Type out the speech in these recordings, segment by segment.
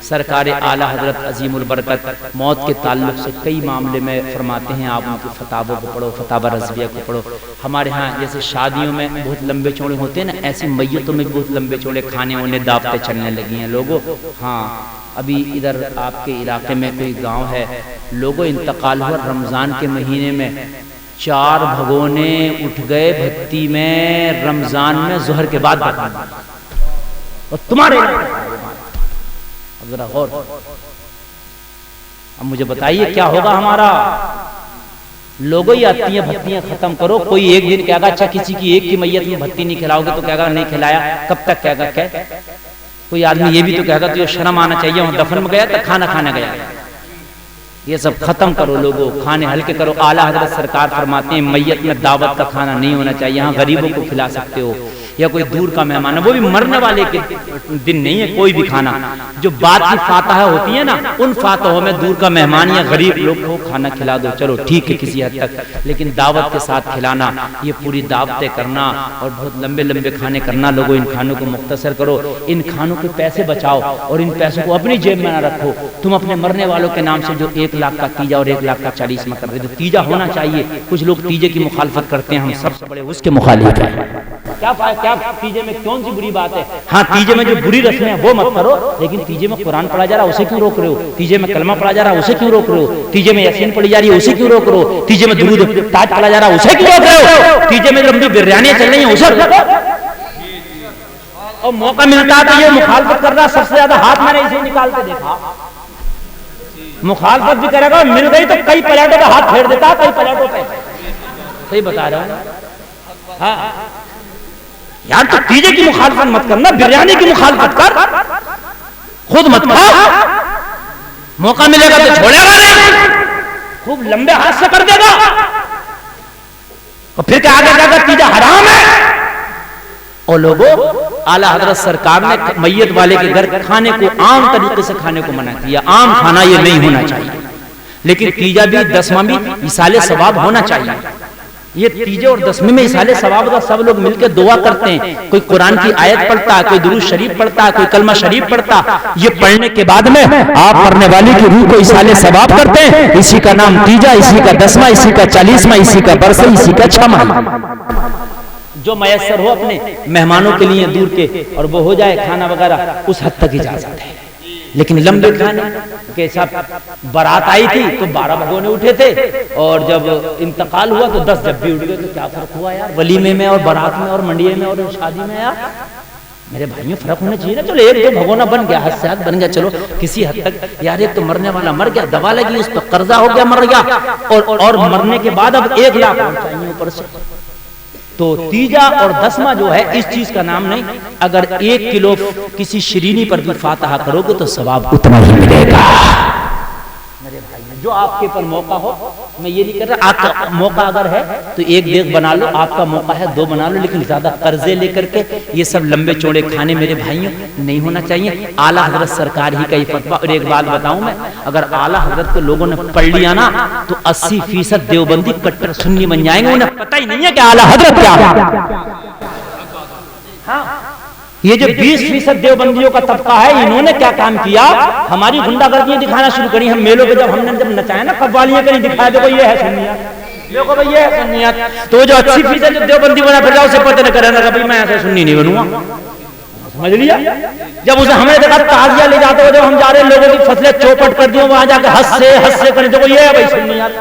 سرکار اعلیٰ حضرت عظیم البرکت موت کے تعلق سے کئی معاملے میں فرماتے ہیں، آپ ان کی فتاووں کو پڑھو، فتاوہ رضویہ کو پڑھو۔ ہمارے ہاں جیسے شادیوں میں بہت لمبے چوڑے ہوتے ہیں نا، ایسی میتوں میں بہت لمبے چوڑے کھانے ہونے دعوتیں چلنے لگی ہیں لوگوں۔ ہاں ابھی ادھر آپ کے علاقے میں کوئی گاؤں ہے، لوگوں انتقال ہوا رمضان کے مہینے میں، 4 بھگونے اٹھ گئے بھتی میں رمضان میں ظہر کے بعد بتانا، اور تمہارے اب ذرا غور، اب مجھے بتائیے کیا ہوگا ہمارا؟ لوگوں یہ آتیاں بھتیاں ختم کرو۔ کوئی ایک دن کہے گا اچھا کسی کی ایک کی میت میں بھتی نہیں کھلاؤ گے تو کہے گا نہیں کھلایا، کب تک کہے گا؟ کوئی آدمی یہ بھی تو کہے گا تو یہ شرم آنا چاہیے، وہ دفن میں گیا تو کھانا کھانے گیا۔ یہ سب ختم کرو لوگوں، کھانے ہلکے کرو۔ اعلیٰ حضرت سرکار فرماتے ہیں میت میں دعوت کا کھانا نہیں ہونا چاہیے، یہاں غریبوں کو کھلا سکتے ہو، یا کوئی دور کا مہمان ہے، وہ بھی مرنے والے کے دن نہیں ہے کوئی بھی کھانا، جو بعد کی فاتحہ ہوتی ہے نا ان فاتحوں میں دور کا مہمان یا غریب لوگ کو کھانا کھلا دو، چلو ٹھیک ہے کسی حد تک، لیکن دعوت کے ساتھ کھلانا، یہ پوری دعوتیں کرنا اور بہت لمبے لمبے کھانے کرنا، لوگوں ان کھانوں کو مختصر کرو، ان کھانوں کے پیسے بچاؤ اور ان پیسوں کو اپنی جیب میں نہ رکھو۔ تم اپنے مرنے والوں کے نام سے جو 1 لاکھ کا تیجا اور 1 لاکھ کا 40 میں کر دے تو تیجا ہونا چاہیے۔ کچھ لوگ تیجے کی مخالفت کرتے ہیں، ہم سب سے بڑے اس کے مخالف ہیں۔ کیا تیجے میں کون سی بری بات ہے؟ ہاں تیجے میں جو بری رسمیں ہیں وہ مت کرو، لیکن تیجے میں قرآن پڑھا جا رہا ہے اسے کیوں روک رہے ہو؟ تیجے میں کلمہ پڑھا جا رہا ہے اسے کیوں روک رہے ہو؟ تیجے میں یاسین پڑھی جا رہی ہے اسے کیوں روک رہے ہو؟ تیجے میں درود تاج پڑھا جا رہا ہے اسے کیوں روک رہے ہو؟ تیجے میں لمبی بریانیاں چل رہی ہیں اسے روک رہے ہو؟ اور موقع ملتا ہے تو یہ مخالفت کر رہا، سب سے زیادہ ہاتھ میں نے اسے نکال کے دیکھا، مخالفت بھی کرے گا، مل گئی تو کئی پلیٹوں پہ ہاتھ پھیر دیتا، کئی پلیٹوں پہ۔ صحیح بتا رہا ہوں؟ ہاں یار تو تیجے کی مخالفت مت کرنا، بریانی کی مخالفت کر، خود مت کھا، موقع ملے گا تو چھوڑے گا نہیں، خوب لمبے ہاتھ سے کر دے گا، اور پھر کہ آگے جا کر تیجا حرام ہے۔ اور لوگوں اعلیٰ حضرت سرکار نے میت والے کے گھر کھانے کو عام طریقے سے کھانے کو منع کیا، عام کھانا یہ نہیں ہونا چاہیے، لیکن تیجا بھی دسواں بھی ایصال ثواب ہونا چاہیے۔ یہ تیجے اور دسویں میں ایصال ثواب کا سب لوگ مل کے دعا کرتے ہیں، کوئی قرآن کی آیت پڑھتا ہے، کوئی درود شریف پڑھتا ہے، کوئی کلمہ شریف پڑھتا، یہ پڑھنے کے بعد میں آپ مرنے والی کی روح کو ایصال ثواب کرتے ہیں، اسی کا نام تیجا، اسی کا 10واں، اسی کا 40واں، اسی کا برسی، اسی کا 6واں، جو میسر ہو اپنے مہمانوں کے لیے دور کے، اور وہ ہو جائے کھانا وغیرہ اس حد تک اجازت ہے۔ لیکن لمبے کھانے کے ساتھ بارات آئی تھی تو 12 بھگونے اٹھے تھے، اور جب انتقال ہوا تو 10 جب بھی اٹھ گئے، تو کیا فرق ہوا یار ولیمے میں اور بارات میں اور منڈیے میں اور شادی میں؟ یار میرے بھائیوں فرق ہونا چاہیے نا۔ چلو 1-2 بھگونا بن گیا، حد سے حد بن گیا، چلو کسی حد تک یار، ایک تو مرنے والا مر گیا، دوا لگی اس پہ قرضہ ہو گیا، مر گیا، اور مرنے کے بعد اب 1 لاکھ اور چاہیے اوپر سے۔ تو تیجا اور 10واں جو ہے اس چیز کا نام نہیں، اگر 1 کلو کسی شرینی پر بھی فاتحہ کرو گے تو ثواب اتنا ہی ملے گا۔ میرے بھائی جو آپ کے پر موقع ہو، میں یہ نہیں کر رہا، آپ کا موقع اگر ہے تو 1 دیگ بنا لو، آپ کا موقع ہے 2 بنا لو، لیکن زیادہ قرضے لے کر کے یہ سب لمبے چوڑے کھانے میرے بھائیوں نہیں ہونا چاہیے۔ اعلیٰ حضرت سرکار ہی کا یہ فتویٰ۔ اور ایک بات بتاؤں میں، اگر اعلیٰ حضرت کو لوگوں نے پڑھ لیا نا تو 80% دیوبندی کٹر سنی بن جائیں گے، انہیں پتہ ہی نہیں ہے کہ اعلیٰ حضرت کیا ہے۔ ہاں یہ جو 20% دیوبندیوں کا طبقہ ہے، انہوں نے کیا کام کیا؟ ہماری غنڈہ گردیاں دکھانا شروع کری۔ ہم میلوں پہ جب ہم نے نچایا نا قوالیاں کہیں دکھایا، دیکھو یہ ہے سنیات، دیکھو بھائی یہ ہے سنیات، تو جو 80% جو دیوبندی بنا پھر جاؤ اسے پتہ نہ کرے کہ بھائی میں ایسے سنی نہیں بنوں گا، سمجھ لیا؟ جب اسے ہمیں دیکھا تعزیہ لے جاتے ہو، جب ہم جا رہے ہیں لوگوں کی فصلیں چوپٹ کر دی، وہاں جا کے ہنس سے کریں، دیکھو یہ ہے بھائی سنیات،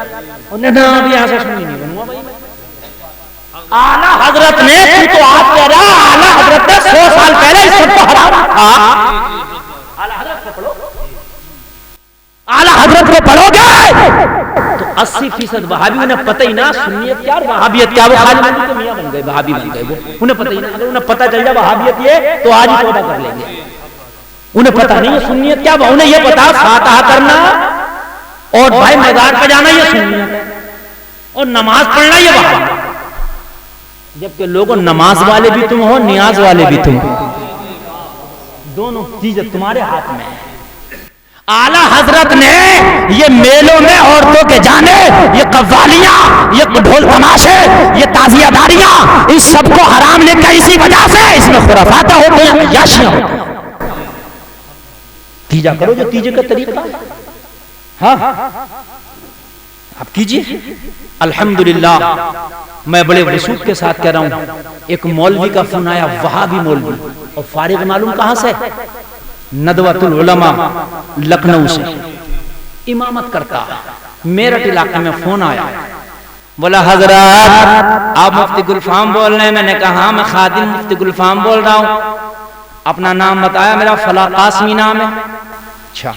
انہیں نہ ابھی ایسے سنی نہیں بنوں گا بھائی۔ اعلیٰ حضرت نے، تو آپ کہہ رہا اعلیٰ حضرت نے 100 سال پہلے اس سب کو حرام تھا۔ اعلیٰ حضرت کو پڑھو، اعلیٰ حضرت کو پڑھو گے تو 80% وہابی انہیں پتہ ہی نہ سنیت کیا اور وہابیت کیا، وہ خالی مندی کے میاں بن گئے، وہابی بن گئے، وہ انہیں پتہ ہی نہ۔ اگر انہیں پتہ چل جائے وہابیت یہ تو آج ہی توبہ کر لیں گے۔ انہیں پتہ نہیں ہے سنیت کیا، انہیں یہ پتا فاتحہ کرنا اور بھائی مزار پہ جانا یہ سنیت، اور نماز پڑھنا یہ وہابیت۔ جبکہ لوگوں نماز والے بھی تم ہو، نیاز والے بھی تم ہو، دونوں چیزیں تمہارے ہاتھ میں ہیں۔ اعلیٰ حضرت نے یہ میلوں میں عورتوں کے جانے، یہ قوالیاں، یہ ڈھول تماشے، یہ تعزیہ داریاں، اس سب کو حرام لکھا اسی وجہ سے، اس میں خرافات ہوتے ہیں، عیاشیاں ہوتی ہیں۔ تیجا کرو جو تیجے کا طریقہ ہے، ہاں آپ کیجئے۔ الحمدللہ میں بڑے وثوق کے ساتھ کہہ رہا ہوں، ایک مولوی کا فون آیا، وہابی مولوی، اور فارغ معلوم کہاں سے؟ ندوۃ العلماء لکھنؤ سے، امامت کرتا، میرٹھ علاقے میں فون آیا، بولا حضرات آپ مفتی گلفام بول رہے ہیں؟ میں نے کہا ہاں میں خادم مفتی گلفام بول رہا ہوں۔ اپنا نام بتایا، میرا فلاں قاسمی نام ہے۔ اچھا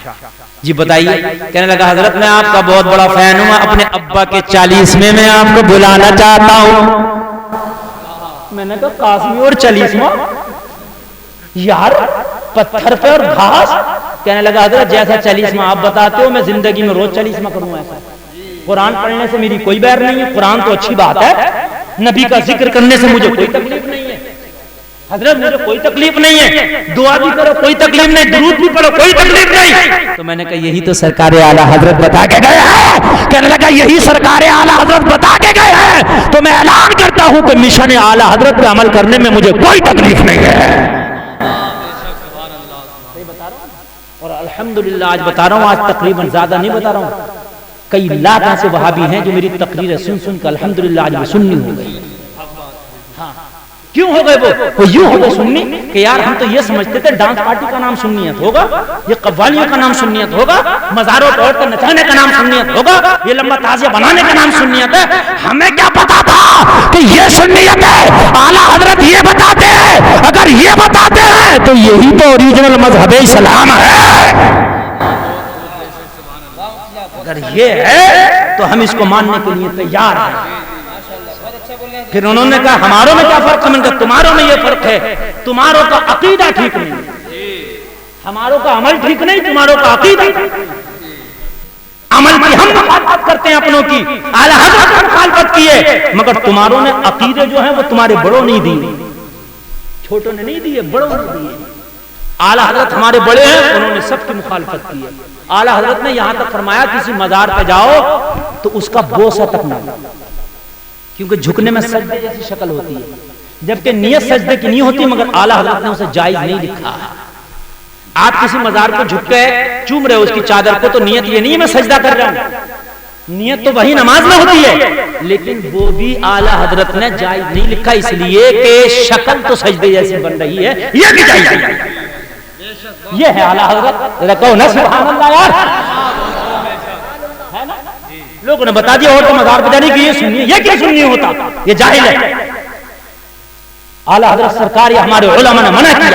جی بتائیے۔ کہنے لگا حضرت میں آپ کا بہت بڑا فین ہوں، اپنے ابا کے 40ویں میں آپ کو بلانا چاہتا ہوں۔ میں نے کہا قاسمی اور 40واں یار، پتھر پہ اور گھاس۔ کہنے لگا حضرت جیسا 40واں آپ بتاتے ہو میں زندگی میں روز 40واں کروں ایسا۔ قرآن پڑھنے سے میری کوئی بیر نہیں ہے، قرآن تو اچھی بات ہے، نبی کا ذکر کرنے سے مجھے کوئی تکلیف نہیں ہے حضرت، مجھے کوئی تکلیف نہیں ہے، دعا بھی کرو کوئی تکلیف نہیں، درود بھی پڑھو کوئی تکلیف نہیں۔ تو میں نے کہا یہی تو سرکار اعلیٰ حضرت بتا کے گئے ہیں۔ کہنے لگا یہی سرکار اعلیٰ حضرت بتا کے گئے ہیں تو میں اعلان کرتا ہوں کہ مشن اعلیٰ حضرت پہ عمل کرنے میں مجھے کوئی تکلیف نہیں ہے۔ اور الحمدللہ آج بتا رہا ہوں، آج تقریباً زیادہ نہیں بتا رہا ہوں، کئی لاکھ ایسے وہابی ہیں جو میری تقریر سن سن کر الحمدللہ آج وہ سننی ہو گئی۔ کیوں ہو گئے وہ یوں ہو گئے سننی کہ یار ہم تو یہ سمجھتے تھے ڈانس پارٹی کا نام سنیت ہوگا، یہ قوالیوں کا نام سنیت ہوگا، مزاروں پر عورت کر نچانے کا نام سنیت ہوگا، یہ لمبا تازیہ بنانے کا نام سنیت ہے۔ ہمیں کیا پتا تھا کہ یہ سنیت ہے؟ اعلیٰ حضرت یہ بتاتے ہیں، اگر یہ بتاتے ہیں تو یہی تو اوریجنل مذہب اسلام ہے۔ اگر یہ ہے تو ہم اس کو ماننے کے لیے تیار ہیں۔ پھر انہوں نے کہا ہماروں میں کیا فرق ہے؟ میں نے کہا تمہاروں میں یہ فرق ہے، تمہاروں کا عقیدہ ٹھیک نہیں، ہماروں کا عمل ٹھیک نہیں، تمہاروں کا عقیدہ ٹھیک نہیں۔ عمل کی ہم مخالفت کرتے ہیں اپنوں کی، اعلیٰ حضرت نے مخالفت کی ہے، مگر تمہاروں نے عقیدے جو ہیں وہ تمہارے بڑوں نے دیے، چھوٹوں نے نہیں دیے، بڑوں نے دیے۔ اعلیٰ حضرت ہمارے بڑے ہیں، انہوں نے سب کی مخالفت کی ہے۔ اعلیٰ حضرت نے یہاں تک فرمایا کسی مزار پہ جاؤ تو اس کا بوسہ تک نہ دو، کیونکہ جھکنے میں سجدے جیسی شکل ہوتی ہے، جبکہ نیت سجدے کی نہیں ہوتی، مگر اعلیٰ حضرت نے اسے جائز نہیں لکھا۔ آپ کسی مزار کو جھک کے چوم رہے ہو اس کی چادر کو، تو نیت یہ نہیں ہے میں سجدہ کر رہا ہوں، نیت تو وہی نماز میں ہوتی ہے، لیکن وہ بھی اعلیٰ حضرت نے جائز نہیں لکھا، اس لیے کہ شکل تو سجدے جیسی بن رہی ہے، یہ بھی جائز نہیں۔ یہ ہے اعلیٰ حضرت، کہو نا سبحان اللہ یار، ہے نا؟ لوگوں نے بتا دیا اور تو مزار پہ جانے کی یہ سننی ہے، یہ کیا سننی ہوتا، یہ جاہل ہے۔ اعلیٰ حضرت سرکار یا ہمارے علماء نے منع کیا